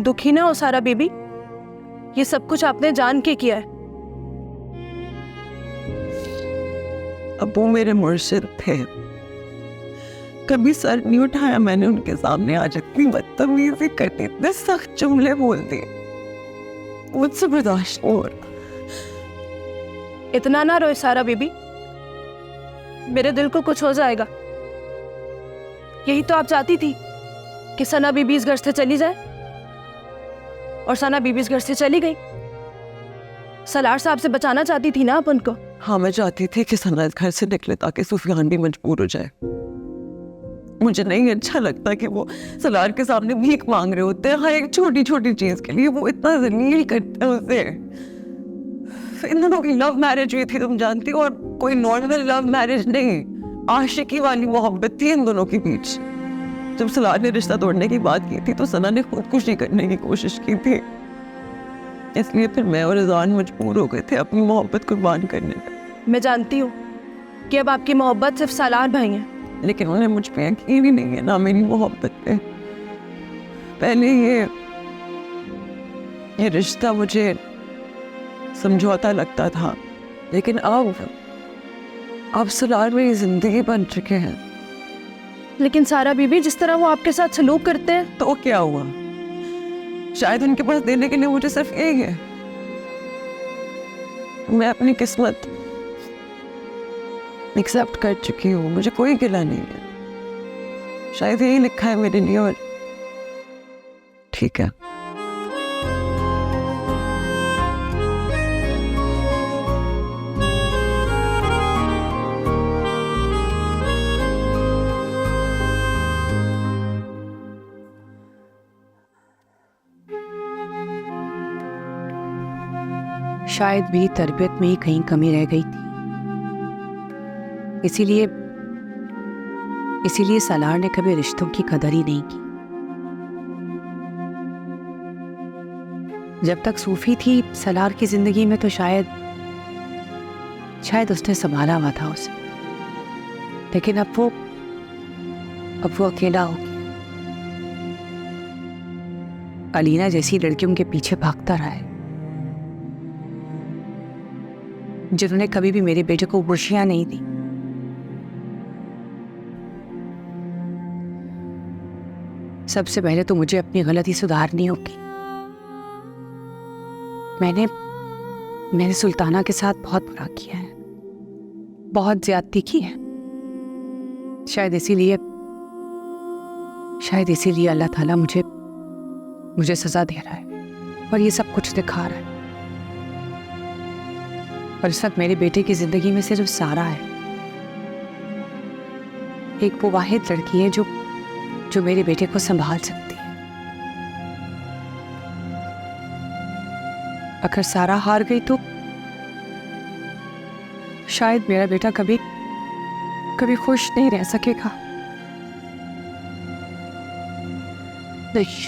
दुखी ना हो सारा बीबी, ये सब कुछ आपने जान के किया है। अबू मेरे मुर्शिद थे, कभी सर नहीं उठाया मैंने उनके सामने। आज इतनी बदतमीजी करती, इतने सख्त जुमले बोलती, मुझसे बर्दाश्त नहीं हो रहा। इतना ना रोए सारा बीबी, मेरे दिल को कुछ हो जाएगा। यही तो आप चाहती थी कि सना बीबी इस घर से चली जाए, और सना बीबी इस घर से चली गई। सलार साहब से बचाना चाहती थी ना आप उनको। हाँ, मैं चाहती थी कि सना इस घर से निकले ताकि सुफियान भी मजबूर हो जाए। मुझे नहीं अच्छा लगता कि वो सलार के सामने भीख मांग रहे होते हैं हर एक छोटी छोटी चीज के लिए। वो इतना जलील करते हैं उसे। इन दोनों की लव मैरिज हुई थी, तुम जानती हो, और कोई नॉर्मल लव मैरिज नहीं, आशिकी वाली मोहब्बत थी इन दोनों के बीच। जब सलार ने रिश्ता तोड़ने की बात की थी तो सना ने खुदकुशी करने की कोशिश की थी, इसलिए फिर मैं और रिजवान मजबूर हो गए थे अपनी मोहब्बत कुर्बान करने में। मैं जानती हूँ कि अब आपकी मोहब्बत सिर्फ सलार भाई है, लेकिन उन्हें मुझ पे यकीन ही नहीं है ना मेरी मोहब्बत पे। पहले ये रिश्ता मुझे समझौता लगता था, लेकिन अब सलार मेरी जिंदगी बन चुके हैं। लेकिन सारा बीबी, जिस तरह वो आपके साथ सलूक करते हैं। तो क्या हुआ? शायद उनके पास देने के लिए मुझे सिर्फ यही है। मैं अपनी किस्मत एक्सेप्ट कर चुकी हूँ, मुझे कोई गिला नहीं है। शायद यही लिखा है मेरे लिए, और ठीक है। शायद मेरी तरबियत में ही कहीं कमी रह गई थी, इसीलिए सलार ने कभी रिश्तों की कदर ही नहीं की। जब तक सूफी थी सलार की जिंदगी में तो शायद उसने संभाला हुआ था उसे, लेकिन अब वो अकेला हो गया। अलीना जैसी लड़कियों के पीछे भागता रहा है, जिन्होंने कभी भी मेरे बेटे को खुशियां नहीं दी। सबसे पहले तो मुझे अपनी गलती सुधारनी होगी। मैंने सुल्ताना के साथ बहुत बुरा किया है, बहुत ज्यादती की है। शायद इसीलिए अल्लाह ताला मुझे सजा दे रहा है, और ये सब कुछ दिखा रहा है। और इस वक्त मेरे बेटे की जिंदगी में सिर्फ सारा है, एक वो वाहिद लड़की है जो मेरे बेटे को संभाल सकती है। अगर सारा हार गई तो शायद मेरा बेटा कभी खुश नहीं रह सकेगा। नहीं,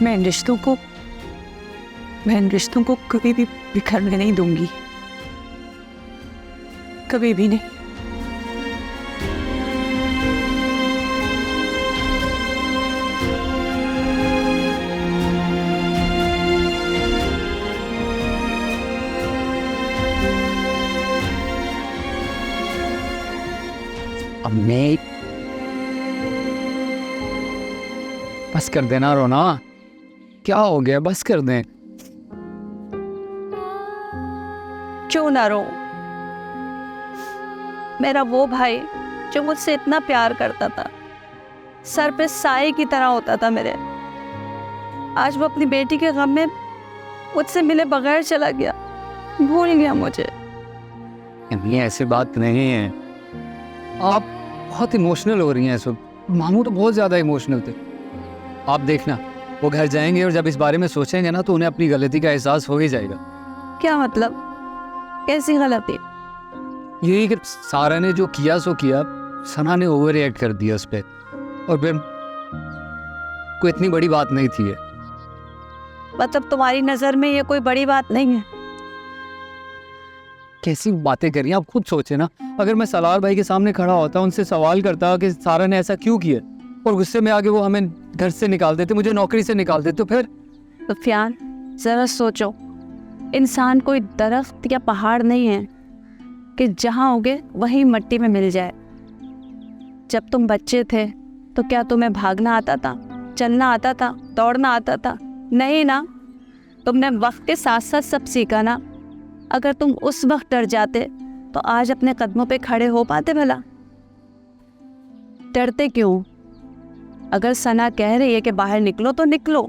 मैं इन रिश्तों को कभी भी बिखरने नहीं दूंगी, कभी भी नहीं। अम्मी, बस कर देना रोना, क्या हो गया? बस कर दें। क्यों ना रो? मेरा वो भाई जो मुझसे इतना प्यार करता था, सर पे साए की तरह होता था मेरे, आज वो अपनी बेटी के गम में मुझसे मिले बगैर चला गया, भूल गया मुझे। ये ऐसी बात नहीं है, आप बहुत इमोशनल हो रही हैं इस वक्त। मामू तो बहुत ज़्यादा इमोशनल थे। आप देखना, वो घर जाएंगे और जब इस बारे में सोचेंगे ना तो उन्हें अपनी गलती का एहसास हो ही जाएगा। क्या मतलब? कैसी गलती? यही कि सारा ने जो किया सो किया, सना ने ओवर रिएक्ट कर दिया उस पर, और फिर कोई इतनी बड़ी बात नहीं थी ये। मतलब तुम्हारी नजर में ये कोई बड़ी बात नहीं है? कैसी बातें कर रही हैं आप? खुद सोचे ना, अगर मैं सलार भाई के सामने खड़ा होता, उनसे सवाल करता कि सारा ने ऐसा क्यों किया, और गुस्से में आके वो हमें घर से निकाल देते, मुझे नौकरी से निकाल देते, तो फिर सुफियान, ज़रा सोचो, इंसान कोई दरख्त या पहाड़ नहीं है कि जहाँ उगे वहीं मिट्टी में मिल जाए। जब तुम बच्चे थे तो क्या तुम्हें भागना आता था, चलना आता था, दौड़ना आता था? नहीं ना। तुमने वक्त के साथ साथ सब सीखा ना। अगर तुम उस वक्त डर जाते तो आज अपने कदमों पे खड़े हो पाते भला? डरते क्यों? अगर सना कह रही है कि बाहर निकलो तो निकलो।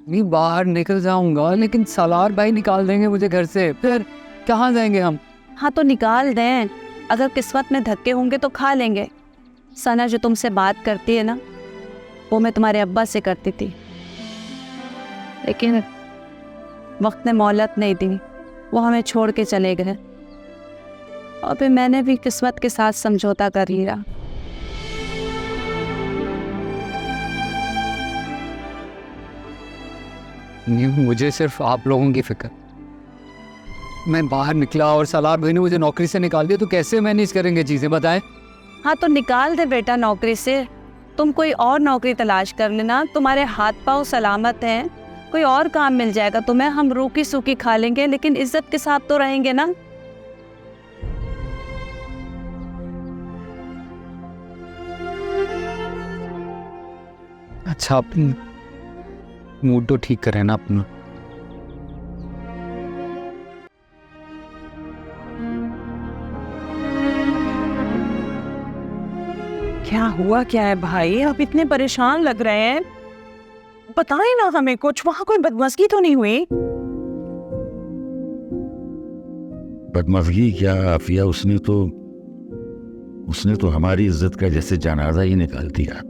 नहीं, बाहर निकल जाऊंगा, लेकिन सालार भाई निकाल देंगे मुझे घर से, फिर कहाँ जाएंगे हम? हाँ तो निकाल दें, अगर किस्मत में धक्के होंगे तो खा लेंगे। सना जो तुमसे बात करती है ना, वो मैं तुम्हारे अब्बा से करती थी, लेकिन वक्त ने मोहलत नहीं दी, वो हमें छोड़ के चले गए। और फिर मैंने भी किस्मत के साथ समझौता कर लिया। नहीं, मुझे सिर्फ आप लोगों की फिक्र। मैं बाहर निकला और सालार भाई ने मुझे नौकरी से निकाल दिया, तो कैसे मैनेज करेंगे चीज़ें, बताएं? हाँ तो निकाल दे बेटा नौकरी से, तुम कोई और नौकरी तलाश कर लेना, तुम्हारे हाथ पाँव सलामत हैं, कोई और काम मिल जाएगा तुम्हें। हम रूखी सूखी खा लेंगे, लेकिन इज्जत के साथ तो रहेंगे ना। अच्छा, अपनी मूड तो ठीक करें ना अपना। क्या हुआ क्या है भाई, आप इतने परेशान लग रहे हैं? बताएं ना हमें कुछ, वहां कोई बदमाशी तो नहीं हुई? बदमाशी क्या आफिया, उसने तो हमारी इज्जत का जैसे जनाजा ही निकाल दिया।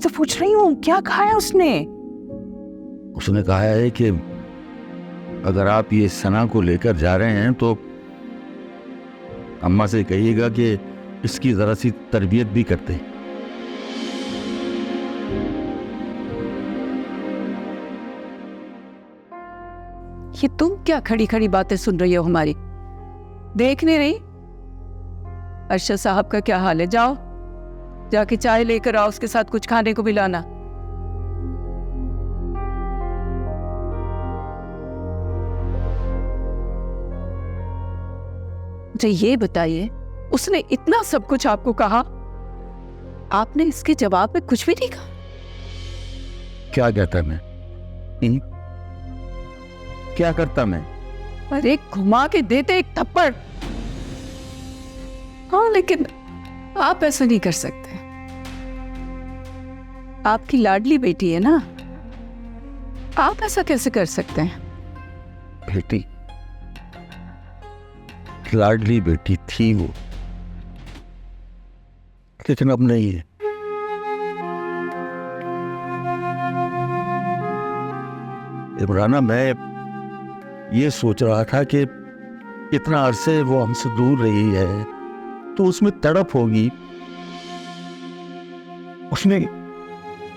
तो पूछ रही हूँ, क्या कहा है उसने? उसने कहा है कि अगर आप ये सना को लेकर जा रहे हैं तो अम्मा से कहिएगा कि इसकी जरा सी तरबियत भी करते। ये तुम क्या खड़ी खड़ी बातें सुन रही हो हमारी? देख नहीं रही अरशद साहब का क्या हाल है? जाओ जाके चाय लेकर आओ, उसके साथ कुछ खाने को भी लाना। मुझे ये बताइए, उसने इतना सब कुछ आपको कहा, आपने इसके जवाब में कुछ भी नहीं कहा? क्या कहता मैं? क्या करता मैं? अरे घुमा के देते एक थप्पड़। हाँ लेकिन आप ऐसा नहीं कर सकते, आपकी लाडली बेटी है ना, आप ऐसा कैसे कर सकते हैं? बेटी, लाडली बेटी थी वो, लेकिन अब नहीं है। इमराना, मैं ये सोच रहा था कि इतना अरसे वो हमसे दूर रही है तो उसमें तड़प होगी,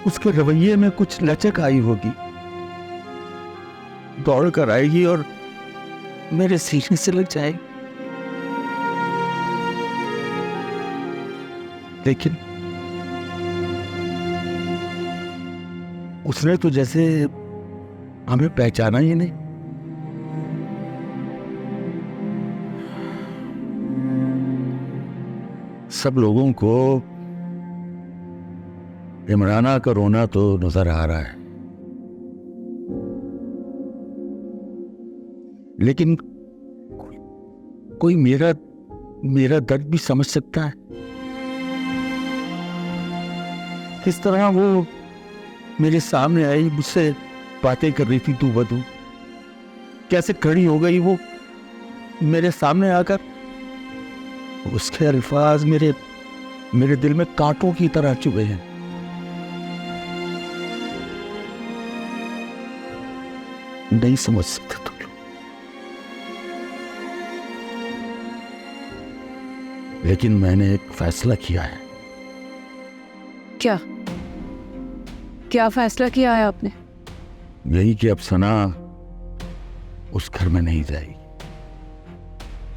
उसके रवैये में कुछ लचक आई होगी, दौड़ कर आएगी और मेरे सीने से लग जाएगी। लेकिन उसने तो जैसे हमें पहचाना ही नहीं। सब लोगों को इमराना का रोना तो नजर आ रहा है, लेकिन कोई मेरा दर्द भी समझ सकता है। किस तरह वो मेरे सामने आई, मुझसे बातें कर रही थी, तू बतू कैसे खड़ी हो गई वो मेरे सामने आकर। उसके अल्फाज मेरे दिल में कांटों की तरह चुभे हैं। नहीं समझ सकते तुम लोग, लेकिन मैंने एक फैसला किया है। क्या फैसला किया है आपने? यही कि अब सना उस घर में नहीं जाएगी।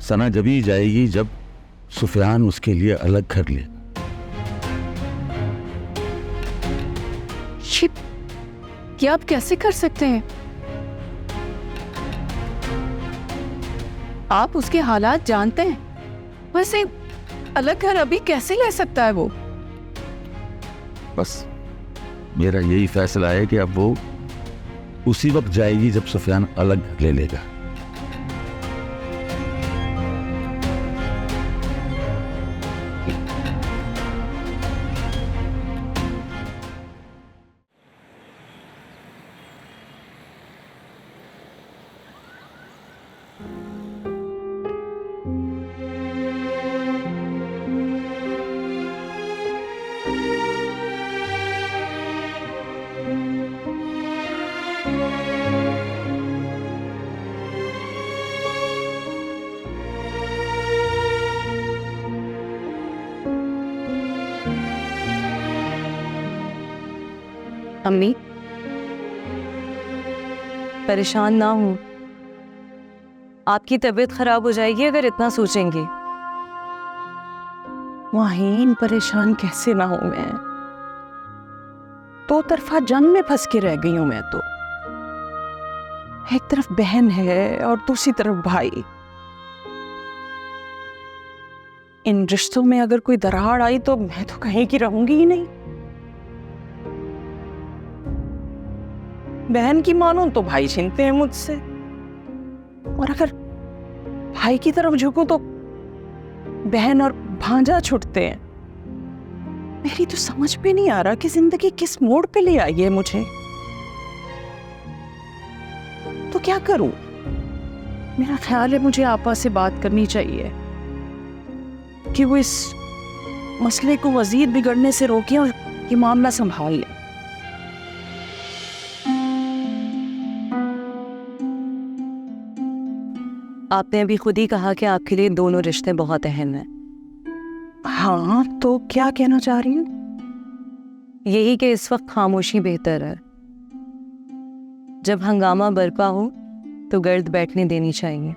सना जब ही जाएगी जब सुफियान उसके लिए अलग घर ले। ये आप कैसे कर सकते हैं? आप उसके हालात जानते हैं। वैसे अलग घर अभी कैसे ले सकता है वो? बस मेरा यही फैसला है कि अब वो उसी वक्त जाएगी जब सुफियान अलग घर ले लेगा। अम्मी, परेशान ना हूं। आपकी तबीयत खराब हो जाएगी अगर इतना सोचेंगे। वाहीन, परेशान कैसे ना हूं मैं? दो तरफा जंग में फंस के रह गई हूं मैं तो। एक तरफ बहन है और दूसरी तरफ भाई। इन रिश्तों में अगर कोई दरार आई तो मैं तो कहीं की रहूंगी ही नहीं। बहन की मानो तो भाई छीनते हैं मुझसे, और अगर भाई की तरफ झुकूं तो बहन और भांजा छुटते हैं। मेरी तो समझ में नहीं आ रहा कि जिंदगी किस मोड़ पे ले आई है मुझे। तो क्या करूं? मेरा ख्याल है मुझे आपा से बात करनी चाहिए कि वो इस मसले को मजीद बिगड़ने से रोके और ये मामला संभाल ले। आपने अभी खुद ही कहा कि आपके लिए दोनों रिश्ते बहुत अहम हैं। हाँ, तो क्या कहना चाह रही हूँ? यही कि इस वक्त खामोशी बेहतर है। जब हंगामा बरपा हो तो गर्द बैठने देनी चाहिए।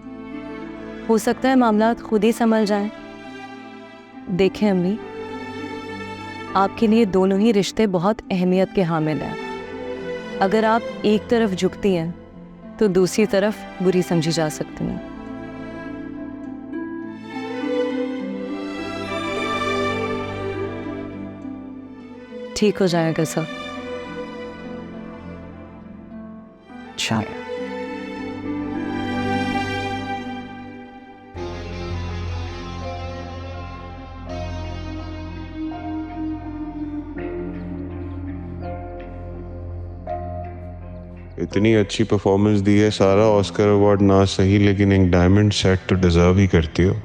हो सकता है मामला खुद ही संभल जाए। देखें अम्मी, आपके लिए दोनों ही रिश्ते बहुत अहमियत के हामिल हैं। अगर आप एक तरफ झुकती हैं तो दूसरी तरफ बुरी समझी जा सकती हैं। ठीक हो जाएगा सब। शायद। इतनी अच्छी परफॉर्मेंस दी है सारा, ऑस्कर अवार्ड ना सही लेकिन एक डायमंड सेट तो डिजर्व ही करती हो।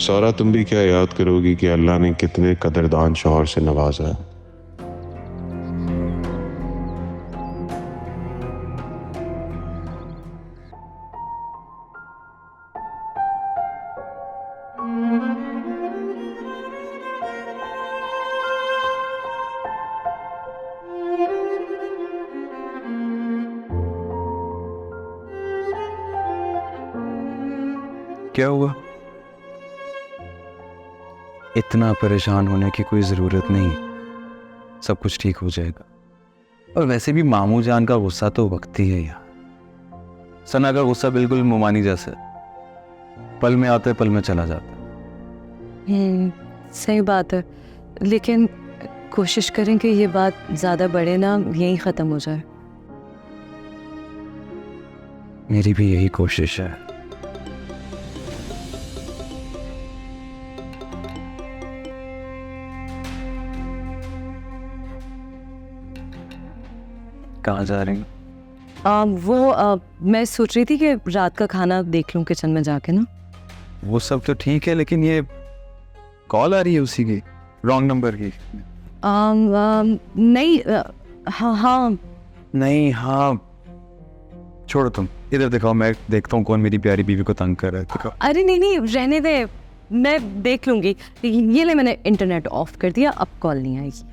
सारा, तुम भी क्या याद करोगी कि अल्लाह ने कितने कदरदान शौहर से नवाजा है। क्या हुआ? इतना परेशान होने की कोई ज़रूरत नहीं, सब कुछ ठीक हो जाएगा। और वैसे भी मामू जान का गुस्सा तो वक्ती है यार। सना का गुस्सा बिल्कुल मुमानी जैसा, पल में आता है पल में चला जाता है। सही बात है, लेकिन कोशिश करें कि ये बात ज़्यादा बढ़े ना, यहीं ख़त्म हो जाए। मेरी भी यही कोशिश है। कहाँ जा रही हूँ? मैं सोच रही थी कि रात का खाना देख लूँ किचन में जाके ना। वो सब तो ठीक है, लेकिन ये कॉल आ रही है उसी की, रॉन्ग नंबर की। नहीं, हाँ नहीं, हाँ छोड़ो, तुम इधर दिखाओ, मैं देखता हूँ कौन मेरी प्यारी बीवी को तंग कर रहा है। दिखाओ। अरे नहीं, रहने दे, मैं देख लूँगी। ये ले, मैंने इंटरनेट ऑफ कर दिया, अब कॉल नहीं आएगी।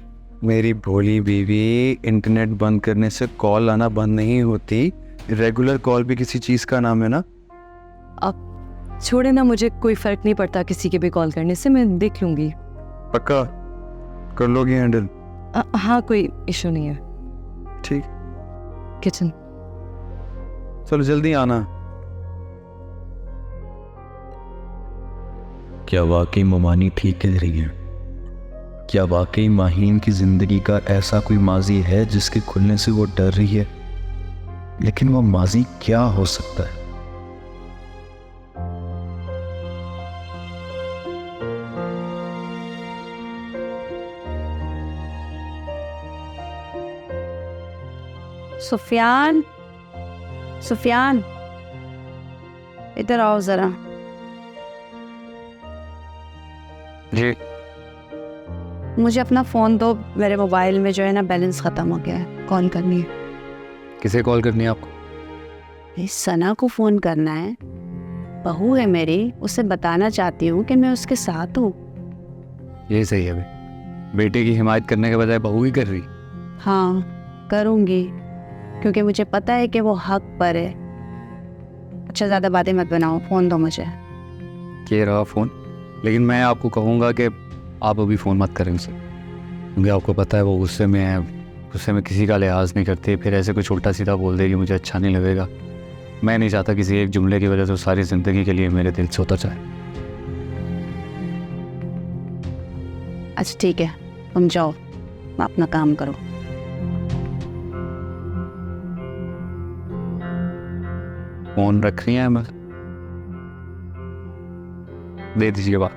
मेरी भोली बीवी, इंटरनेट बंद करने से कॉल आना बंद नहीं होती। रेगुलर कॉल भी किसी चीज़ का नाम है ना। अब छोड़े ना, मुझे कोई फ़र्क नहीं पड़ता किसी के भी कॉल करने से, मैं देख लूँगी। पक्का कर लोगी हैंडल? हाँ, कोई इशू नहीं है। ठीक, किचन। चलो जल्दी आना। क्या वाकई मोमानी ठीक कह रही है? क्या वाकई माहीन की जिंदगी का ऐसा कोई माजी है जिसके खुलने से वो डर रही है? लेकिन वो माजी क्या हो सकता है? सुफियान, सुफियान, इधर आओ जरा। जी। मुझे अपना फ़ोन दो, मेरे मोबाइल में जो है ना बैलेंस ख़त्म हो गया है, कॉल करनी है। किसे कॉल करनी है आपको? इस सना को फ़ोन करना है, बहू है मेरी, उसे बताना चाहती हूँ कि मैं उसके साथ हूँ। यही सही है भाई, बेटे की हिमायत करने के बजाय बहू ही कर रही। हाँ करूँगी, क्योंकि मुझे पता है कि वो हक पर है। अच्छा ज़्यादा बातें मत बनाओ, फ़ोन दो मुझे। ये रहा फ़ोन, लेकिन मैं आपको कहूँगा कि आप अभी फ़ोन मत करें उसे, क्योंकि आपको पता है वो गुस्से में है, गुस्से में किसी का लिहाज नहीं करती, फिर ऐसे कुछ उल्टा सीधा बोल देगी, मुझे अच्छा नहीं लगेगा। मैं नहीं चाहता किसी एक जुमले की वजह से सारी ज़िंदगी के लिए मेरे दिल से उतर जाए। अच्छा ठीक है, तुम जाओ, अपना काम करो। फ़ोन रख रही हैं? मैं दे दीजिए बात।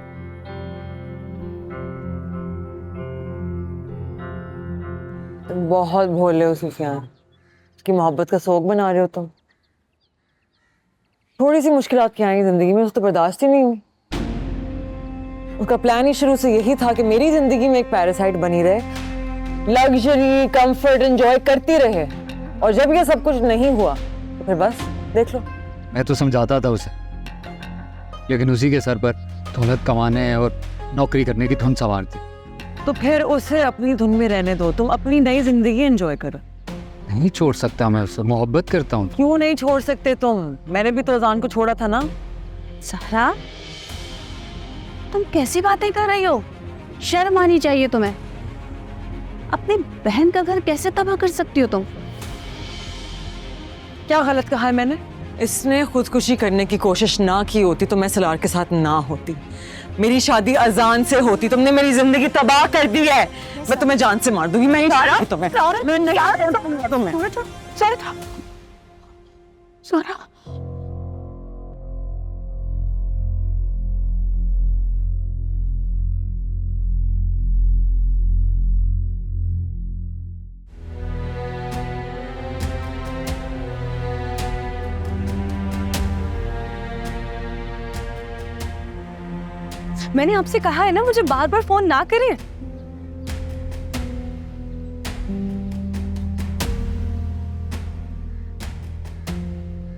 बहुत भोले हो सुफियान, कि मोहब्बत का शौक बना रहे हो तुम। थोड़ी सी मुश्किलात क्या आई जिंदगी में, उस तो बर्दाश्त ही नहीं हुई। उसका प्लान ही शुरू से यही था कि मेरी जिंदगी में एक पैरासाइट बनी रहे, लग्जरी कंफर्ट एंजॉय करती रहे, और जब ये सब कुछ नहीं हुआ तो फिर बस देख लो। मैं तो समझाता था उसे, लेकिन उसी के सर पर दौलत कमाने और नौकरी करने की धुन सवार थी। तो फिर उसे अपनी धुन में रहने दो, तुम अपनी नई जिंदगी एंजॉय करो। नहीं छोड़ सकता मैं उससे, मोहब्बत करता हूँ। क्यों नहीं छोड़ सकते तुम? मैंने भी तो अजान को छोड़ा था ना। सहरा, तुम कैसी बातें कर रही हो? शर्म आनी चाहिए तुम्हें। अपनी बहन का घर कैसे तबाह कर सकती हो तुम? क्या गलत कहा है मैंने? इसने खुदकुशी करने की कोशिश ना की होती तो मैं सलार के साथ ना होती, मेरी शादी अजान से होती। तुमने मेरी जिंदगी तबाह कर दी है। मैं तुम्हें जान से मार दूंगी। मैं ही तुम्हें मैंने आपसे कहा है ना, मुझे बार बार फोन ना करें।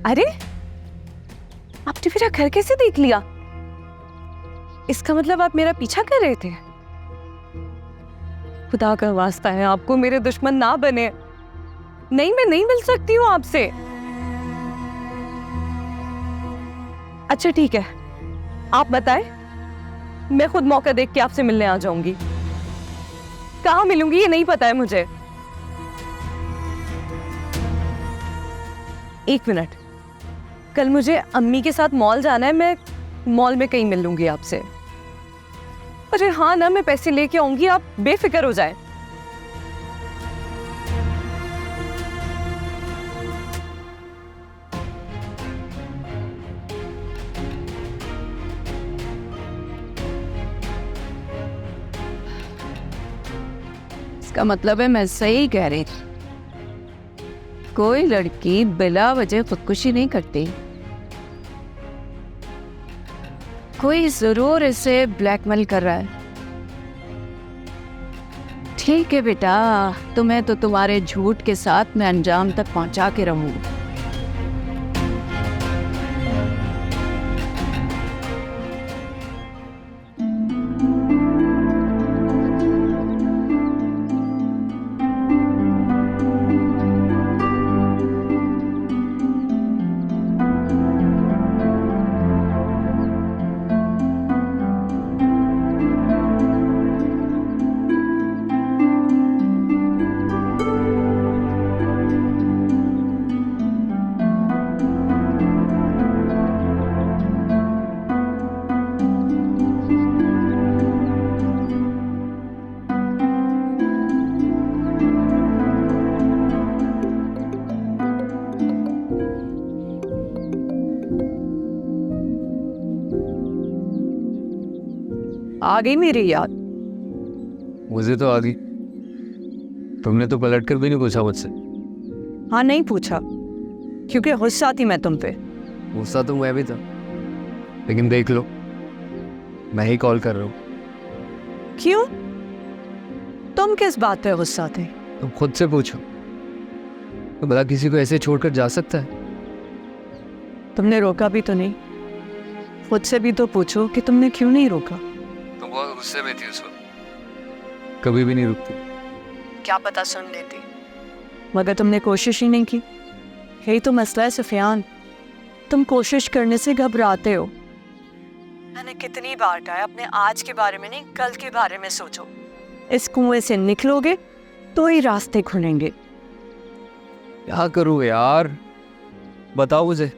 अरे आपने मेरा घर कैसे देख लिया? इसका मतलब आप मेरा पीछा कर रहे थे? खुदा का वास्ता है, आपको मेरे दुश्मन ना बने। नहीं, मैं नहीं मिल सकती हूँ आपसे। अच्छा ठीक है, आप बताएं, मैं खुद मौका देख के आपसे मिलने आ जाऊंगी। कहाँ मिलूंगी ये नहीं पता है मुझे। एक मिनट, कल मुझे अम्मी के साथ मॉल जाना है, मैं मॉल में कहीं मिल लूंगी आपसे। अरे हाँ ना, मैं पैसे लेके आऊंगी, आप बेफिक्र हो जाए। इसका मतलब है मैं सही कह रही थी, कोई लड़की बिला वजह खुदकुशी नहीं करती। कोई जरूर इसे ब्लैकमेल कर रहा है। ठीक है बेटा, तुम्हें तो तुम्हारे झूठ के साथ मैं अंजाम तक पहुंचा के रहूंगी। आ गई मेरी याद। मुझे तो आ गई, तुमने तो पलट कर भी नहीं पूछा मुझसे। हाँ नहीं पूछा, क्योंकि गुस्सा थी मैं तुम पे। गुस्सा तो मैं भी था, लेकिन देख लो मैं ही कॉल कर रहा हूँ। क्यों? तुम किस बात पे गुस्सा थे? तुम खुद से पूछो, तो भला किसी को ऐसे छोड़कर जा सकता है? तुमने रोका भी तो नहीं। खुद से भी तो पूछो कि तुमने क्यों नहीं रोका। तुम बहुत गुस्से में थी उस वक्त, कभी भी नहीं रुकती। क्या पता सुन लेती, मगर तुमने कोशिश ही नहीं की। यही तो मसला है सुफियान, तुम कोशिश करने से घबराते हो। मैंने कितनी बार कहा अपने आज के बारे में नहीं, कल के बारे में सोचो। इस कुएं से निकलोगे तो ही रास्ते खुलेंगे। क्या करूँ यार, बताओ मुझे।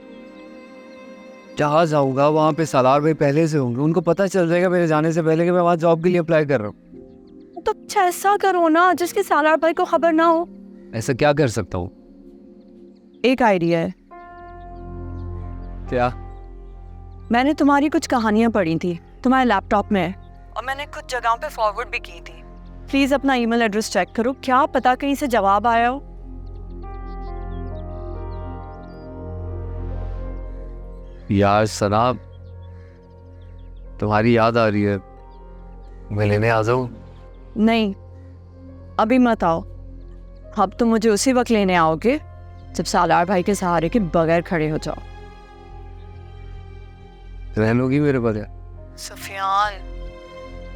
जहाँ जाऊँगा वहाँ पे सालार भाई पहले से होंगे, उनको पता चल जाएगा मेरे जाने से पहले कि मैं वहाँ जॉब के लिए अप्लाई कर रहा हूँ। तो अच्छा ऐसा करो ना जिसके सालार भाई को खबर ना हो। ऐसा क्या कर सकता हूँ? एक आइडिया है। क्या? मैंने तुम्हारी कुछ कहानियां पढ़ी थी, तुम्हारे लैपटॉप में है, और मैंने कुछ जगहों पे फॉरवर्ड भी की थी। प्लीज अपना ईमेल एड्रेस चेक करो, क्या पता कहीं से जवाब आया हो। यार सना, तुम्हारी याद आ रही है, मैं लेने आ जाऊँ? नहीं, अभी मत आओ। अब तुम मुझे उसी वक्त लेने आओगे जब सालार भाई के सहारे के बगैर खड़े हो जाओ। रहने लोगी मेरे पास यार? सुफियान,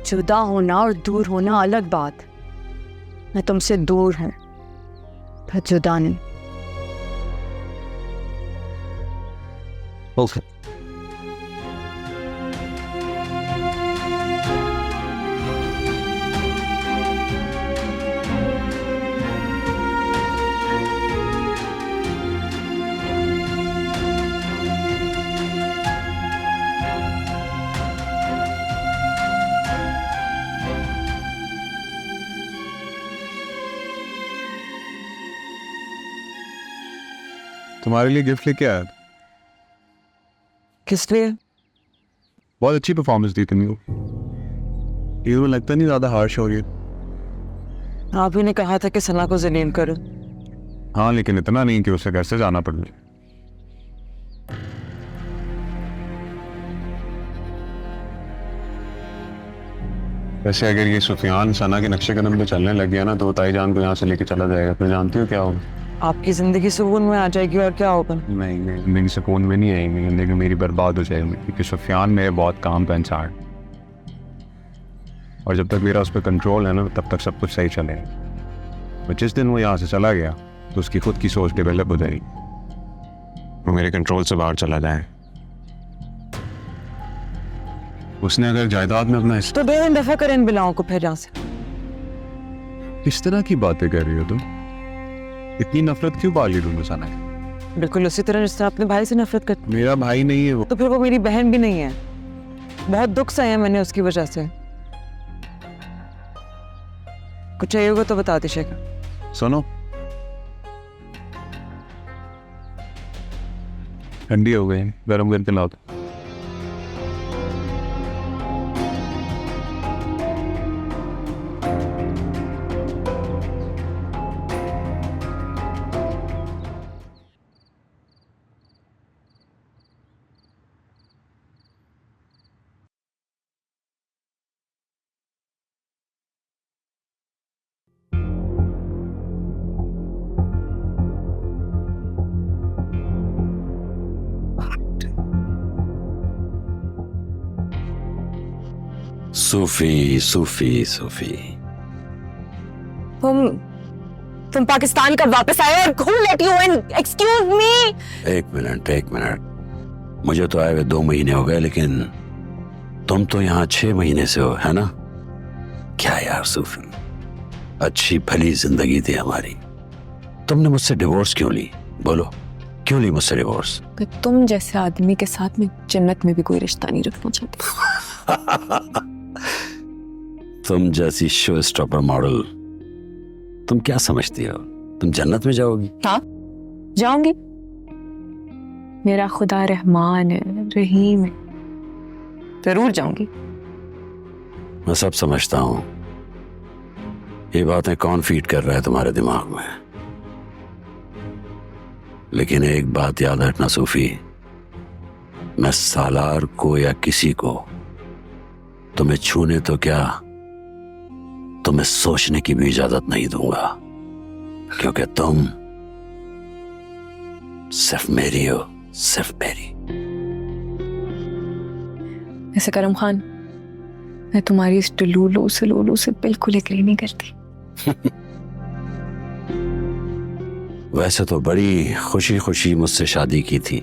जुदा होना और दूर होना अलग बात। मैं तुमसे दूर हूं, पर जुदा नहीं। ओके। तुम्हारे लिए गिफ्ट लेके आया। किस लिए? बहुत अच्छी परफॉर्मेंस दी तुमने। ये तो लगता नहीं ज़्यादा हार्श हो रही है। आप ही ने कहा था कि सना को जलील करो। हाँ, लेकिन इतना नहीं कि उसे घर से जाना पड़ जाए। वैसे अगर ये सुफियान सना के नक्शे कदम पे चलने लग गया ना, तो ताई जान को यहाँ से लेके चला जाएगा। तो जानती हो क्या होगा? आपकी जिंदगी सुकून में आ जाएगी और क्या होगा? नहीं, मेरी सुकून में नहीं आएगी, जिंदगी मेरी बर्बाद हो जाएगी, क्योंकि सुफियान मेरे बहुत काम का इंसान, और जब तक मेरा उस पर कंट्रोल है ना, तब तक सब कुछ सही चलेगा। और जिस दिन वो यहाँ से चला गया तो उसकी खुद की सोच डेवलप हो जाएगी, वो मेरे कंट्रोल से बाहर चला जाए। उसने अगर जायदाद में अपना तो बेहद दफा करें इन बिलाओं को फिर यहाँ से। किस तरह की बातें कर रही हो तुम? इतनी नफरत क्यों पाली तुम सना? बिल्कुल उसी तरह जिस तरह अपने भाई से नफरत करती। मेरा भाई नहीं है वो। तो फिर वो मेरी बहन भी नहीं है। बहुत दुख सहे मैंने उसकी वजह से। कुछ चाहिए होगा तो बता दीजिएगा। सुनो, ठंडी हो गई, गर्म करके लाओ। सूफी सूफी सूफी, तुम पाकिस्तान कब वापस आए और who let you in? Excuse me? एक मिनट, मुझे तो आए हुए 2 महीने हो गए, लेकिन तुम तो यहाँ 6 महीने से हो, है ना? क्या यार सूफी, अच्छी भली जिंदगी थी हमारी, तुमने मुझसे डिवोर्स क्यों ली? बोलो, क्यों ली मुझसे डिवोर्स? तुम जैसे आदमी के साथ मैं जन्नत में भी कोई रिश्ता नहीं रखना चाहती। तुम जैसी शो स्टॉपर मॉडल, तुम क्या समझती हो? तुम जन्नत में जाओगी? हाँ, जाऊंगी। मेरा खुदा रहमान है, रहीम है, जरूर जाऊंगी। मैं सब समझता हूं। ये बातें कौन फीड कर रहा है तुम्हारे दिमाग में, लेकिन एक बात याद रखना सूफी, मैं सालार को या किसी को तुम्हें छूने तो क्या, तुम्हें सोचने की भी इजाजत नहीं दूंगा, क्योंकि तुम सिर्फ मेरी हो, सिर्फ मेरी। ऐसे करम खान, मैं तुम्हारी इस टुलूलू सलूलू से बिल्कुल एग्री नहीं करती। वैसे तो बड़ी खुशी खुशी मुझसे शादी की थी,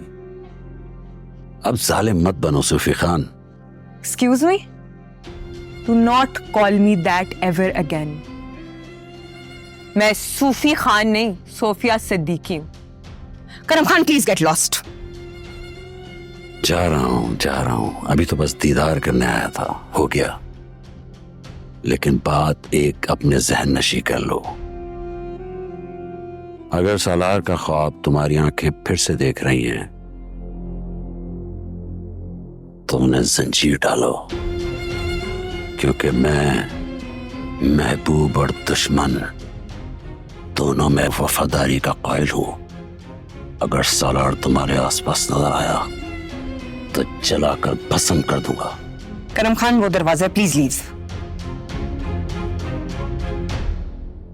अब जालिम मत बनो Sufi Khan. Excuse me, do not call me that ever again. मैं सूफी खान नहीं, सोफिया सिद्दीकी हूं। करम खान प्लीज गेट लॉस्ट। जा रहा हूं, अभी तो बस दीदार करने आया था, हो गया। लेकिन बात एक अपने जहन नशी कर लो, अगर सालार का ख्वाब तुम्हारी आंखें फिर से देख रही हैं तो उन्हें जंजीर डालो, क्योंकि मैं महबूब और दुश्मन दोनों में वफादारी का कायल हूं। अगर सालार तुम्हारे आसपास नजर आया तो जलाकर भस्म कर दूंगा। करम खान, वो दरवाजा please leave.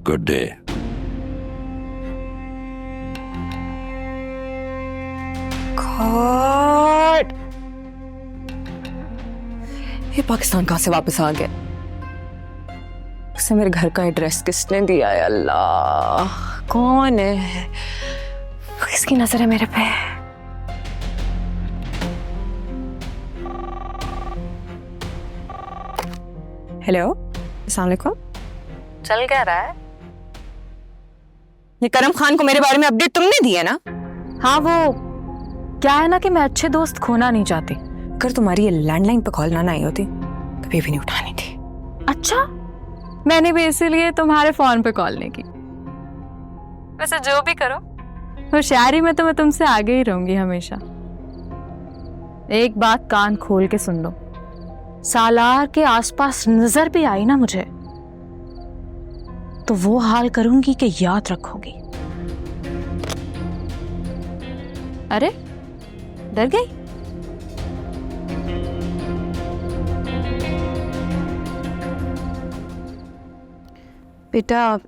Good day. God, ये पाकिस्तान कहां से वापस आ गया? उसे मेरे घर का एड्रेस किसने दिया है? अल्लाह, कौन है? किसकी नजर है मेरे पे? हेलो, अस्सलाम वालेकुम। चल क्या रहा है? ये करम खान को मेरे बारे में अपडेट तुमने दी है ना? हाँ, वो क्या है ना कि मैं अच्छे दोस्त खोना नहीं चाहती। अगर तुम्हारी ये लैंडलाइन पे कॉल ना आई होती कभी भी नहीं उठानी थी। अच्छा, मैंने भी इसीलिए तुम्हारे फोन पे कॉल नहीं की। वैसे जो भी करो, होशियारी में तो मैं तुमसे आगे ही रहूंगी हमेशा। एक बात कान खोल के सुन लो, सालार के आसपास नजर भी आई ना मुझे तो वो हाल करूंगी कि याद रखोगी। अरे डर गई? बेटा,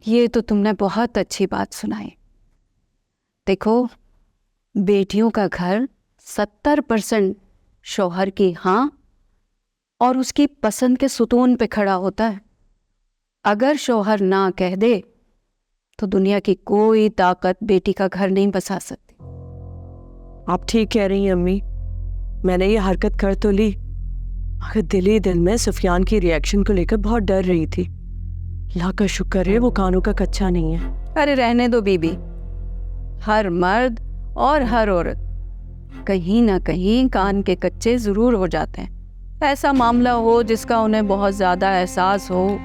ये तो तुमने बहुत अच्छी बात सुनाई। देखो, बेटियों का घर 70% शौहर की हाँ और उसकी पसंद के सुतून पे खड़ा होता है। अगर शौहर ना कह दे तो दुनिया की कोई ताकत बेटी का घर नहीं बसा सकती। आप ठीक कह रही हैं अम्मी, मैंने ये हरकत कर तो ली, मगर दिल ही दिल में सुफियान की रिएक्शन को लेकर बहुत डर रही थी। अल्लाह का शुक्र है वो कानों का कच्चा नहीं है। अरे रहने दो बीबी, हर मर्द और हर औरत कहीं ना कहीं कान के कच्चे जरूर हो जाते हैं। ऐसा मामला हो जिसका उन्हें बहुत ज्यादा एहसास हो,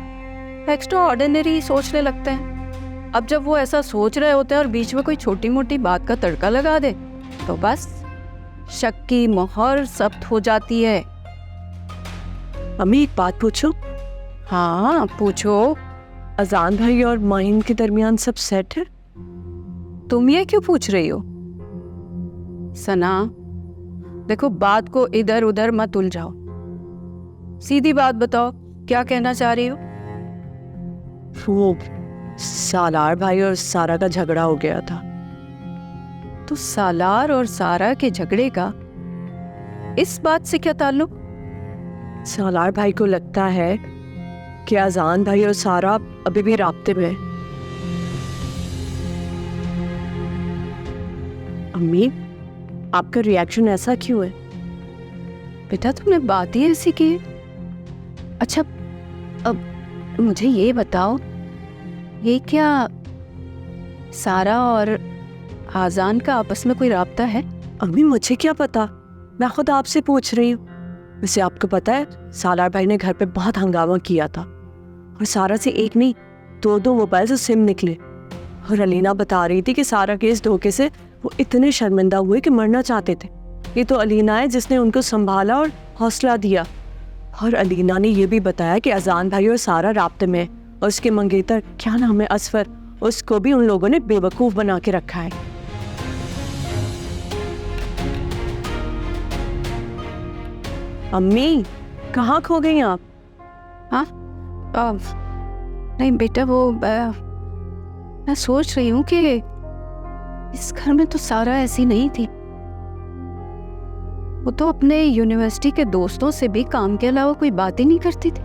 एक्स्ट्रा ऑर्डिनरी सोचने लगते हैं। अब जब वो ऐसा सोच रहे होते हैं और बीच में कोई छोटी मोटी बात का तड़का लगा दे तो बस शक की मोहर सख्त हो जाती है। अम्मी एक बात पूछो? हाँ पूछो। अजान भाई और माहिन के दरमियान सब सेट है? तुम ये क्यों पूछ रही हो? सना, देखो बात को इधर उधर मत उलझाओ, सीधी बात बताओ, क्या कहना चाह रही हो? वो सालार भाई और सारा का झगड़ा हो गया था। तो सालार और सारा के झगड़े का इस बात से क्या ताल्लुक? सालार भाई को लगता है कि अजान भाई और सारा अभी भी राब्ते में है। अम्मी, आपका रिएक्शन ऐसा क्यों है? बेटा तुमने बात ही ऐसी की। अच्छा, अब मुझे ये बताओ, ये क्या सारा और आजान का आपस में कोई राब्ता है? अम्मी मुझे क्या पता, मैं खुद आपसे पूछ रही हूँ। वैसे आपको पता है सालार भाई ने घर पे बहुत हंगामा किया था और सारा से एक नहीं दो मोबाइल से सिम निकले। और अलीना बता रही थी कि सारा के इस धोखे से वो इतने शर्मिंदा हुए कि मरना चाहते थे। ये तो अलीना है जिसने उनको संभाला और हौसला दिया। और अलीना ने यह भी बताया कि अजान भाई और सारा राब्ते में, और उसके मंगेतर क्या नाम है, असफर, उसको भी उन लोगों ने बेवकूफ बना के रखा है। अम्मी कहाँ खो गई आप? हाँ नहीं बेटा, वो मैं सोच रही हूँ कि इस घर में तो सारा ऐसी नहीं थी। वो तो अपने यूनिवर्सिटी के दोस्तों से भी काम के अलावा कोई बात ही नहीं करती थी।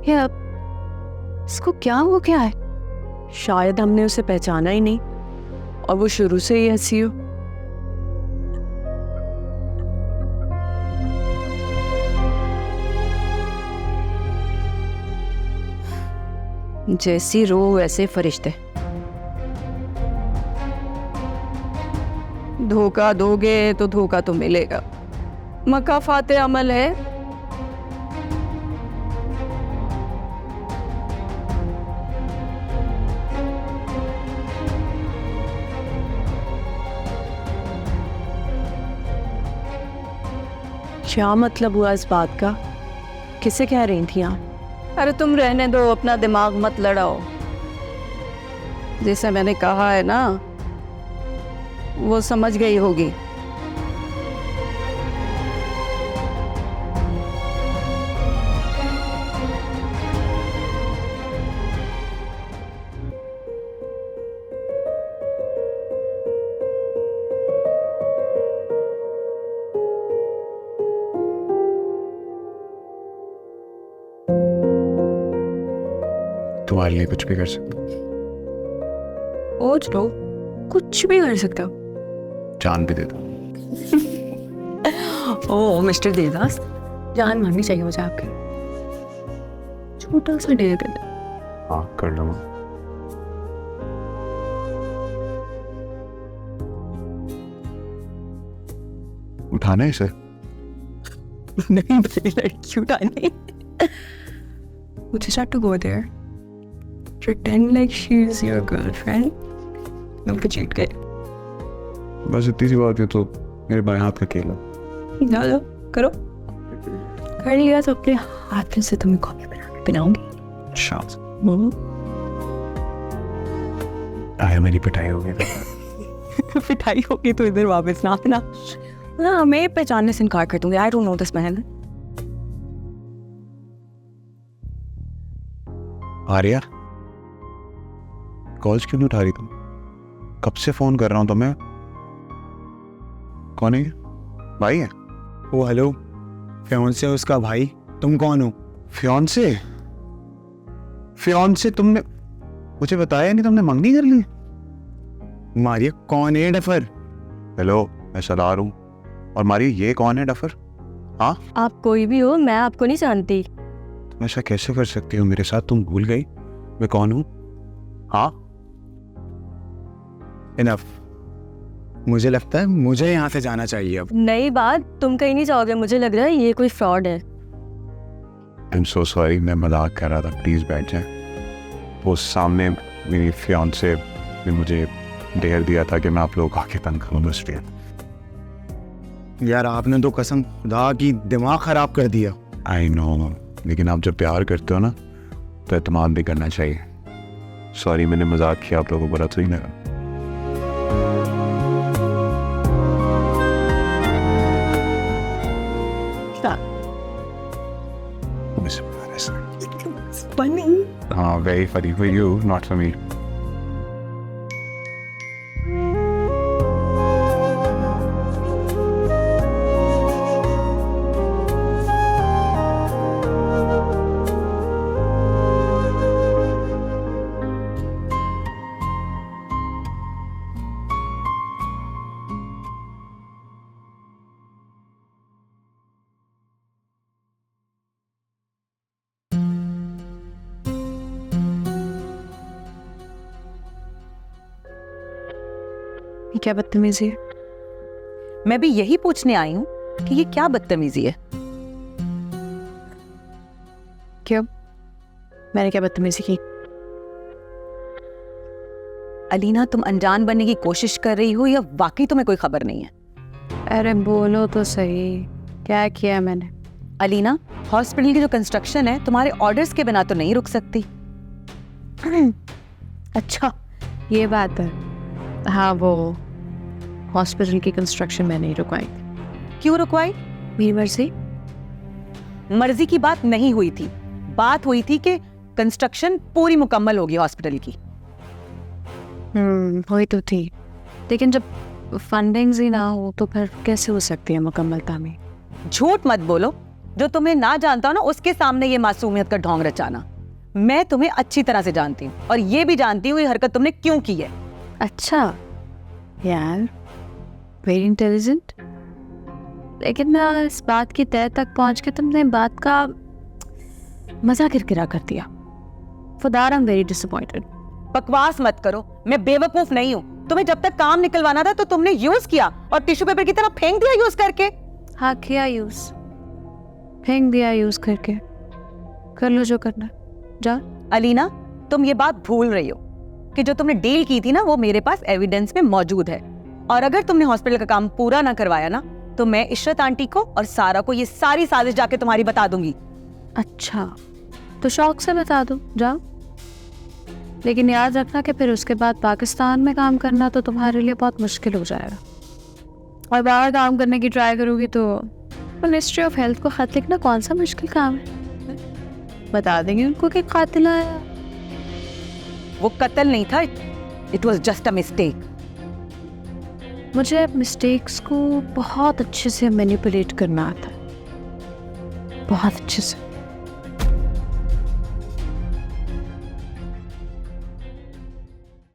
ये अब इसको क्या हो गया है? शायद हमने उसे पहचाना ही नहीं और वो शुरू से ही ऐसी हो। जैसी रूह वैसे फरिश्ते। धोखा दोगे तो धोखा तो मिलेगा, मकाफाते अमल है। क्या मतलब हुआ इस बात का? किसे कह रही थी आप? अरे तुम रहने दो, अपना दिमाग मत लड़ाओ। जैसे मैंने कहा है ना, वो समझ गई होगी। तुम्हारे लिए कुछ भी कर सकता हूँ, ओज लो, कुछ भी कर सकता हो। जान भी देता हूँ। ओह मिस्टर देवदास, जान मांगनी चाहिए मुझे आपकी। छोटा सा डेयर कर दो। हाँ कर लूँगा। उठाना है इसे? नहीं बड़ी लड़की उठानी। We just have to go there, pretend like she's your girlfriend, उनको चीट गए। बस इतनी सी बात है तो मेरे बाएं हाथ का खेल है। जाओ करो, कर लिया तो अपने हाथ से तुम्हें कॉफी बना के पिलाऊंगी। अच्छा आया, मेरी पिटाई हो गई। पिटाई होगी तो इधर वापस ना आना। ना मैं पहचानने से इनकार कर दूंगी। I don't know this man. Arya, calls क्यों नहीं उठा रही तुम? कब से फोन कर रहा हूं तुम्हें। कौन है ये? भाई है? ओ हेलो, फियांसे उसका भाई। तुम कौन हो? फियांसे? फियांसे तुमने मुझे बताया नहीं, तुमने मंगनी कर ली? मारिया कौन है डफर? हेलो, मैं सलार हूँ। और मारिया ये कौन है डफर? हाँ आप कोई भी हो, मैं आपको नहीं जानती। तुम ऐसा कैसे कर सकती हो मेरे साथ? तुम भूल गई मैं कौन हूँ? हाँ इनफ। मुझे लगता है मुझे यहाँ से जाना चाहिए अब। नई बात, तुम कहीं नहीं जाओगे। मुझे लग रहा है ये कोई फ्रॉड है। आई एम सो सॉरी, मैं मजाक कर रहा था, प्लीज़ बैठ जाए। वो सामने मेरी फियांसे ने मुझे डेयर दिया था कि मैं आप लोगों को आके तंग करूँगा, इसलिए। यार आपने तो कसम खुदा की दिमाग खराब कर दिया। आई नो, लेकिन आप जब प्यार करते हो ना तो एतमाद भी करना चाहिए। सॉरी, मैंने मजाक किया, आप लोगों को बुरा तो नहीं लगा? हाँ, very funny for you, not for me. क्या बदतमीजी है? मैं भी यही पूछने आई हूँ कि ये क्या बदतमीजी है। क्यों? मैंने क्या बदतमीजी की? अलीना, तुम अनजान बनने की कोशिश कर रही हो या वाकई तुम्हें कोई खबर नहीं है? अरे बोलो तो सही, क्या किया मैंने? अलीना, हॉस्पिटल की जो कंस्ट्रक्शन है तुम्हारे ऑर्डर्स के बिना तो नहीं रुक सकती। अच्छा, ये बात है। हाँ, वो हॉस्पिटल की कंस्ट्रक्शन मैंने ही रुकवाई थी। क्यों रुकवाई? मेरी मर्जी। मर्जी की बात नहीं हुई थी, बात हुई थी कि कंस्ट्रक्शन पूरी मुकम्मल होगी हॉस्पिटल की। हुई तो थी, लेकिन जब फंडिंग्स ही ना हो तो फिर कैसे हो सकती है मुकम्मल तामीर? झूठ मत बोलो, जो तुम्हें ना जानता हो ना उसके सामने ये मासूमियत का ढोंग रचाना। मैं तुम्हें अच्छी तरह से जानती हूँ और ये भी जानती हूँ ये हरकत तुमने क्यों की है। अच्छा यार, वेरी इंटेलिजेंट। लेकिन ना इस बात की तह तक पहुंच के तुमने बात का मजा किरकिरा कर दिया। For that I'm very disappointed. बकवास मत करो, मैं बेवकूफ नहीं हूँ। तुम्हें जब तक काम निकलवाना था तो तुमने यूज किया और टिश्यू पेपर की तरह फेंक दिया यूज करके। हाँ, किया यूज, फेंक दिया यूज करके। कर लो जो करना, जा। अलीना, तुम ये बात भूल रही हो कि जो तुमने डील की थी ना वो मेरे पास एविडेंस में मौजूद है। और अगर तुमने हॉस्पिटल का काम पूरा ना करवाया ना तो मैं इशरत आंटी को और सारा को ये सारी साजिश जाके तुम्हारी बता दूंगी। अच्छा, तो शौक से बता दो, जाओ। लेकिन याद रखना कि फिर उसके बाद पाकिस्तान में काम करना तो तुम्हारे लिए बहुत मुश्किल हो जाएगा। और बाहर काम करने की ट्राई करोगी तो मिनिस्ट्री ऑफ हेल्थ को खत लिखना कौन सा मुश्किल काम है? बता देंगे उनको कि कातिल आया। वो कत्ल नहीं था, it was just a mistake. मुझे मिस्टेक्स को बहुत अच्छे से मैनिपुलेट करना आता है, बहुत अच्छे से।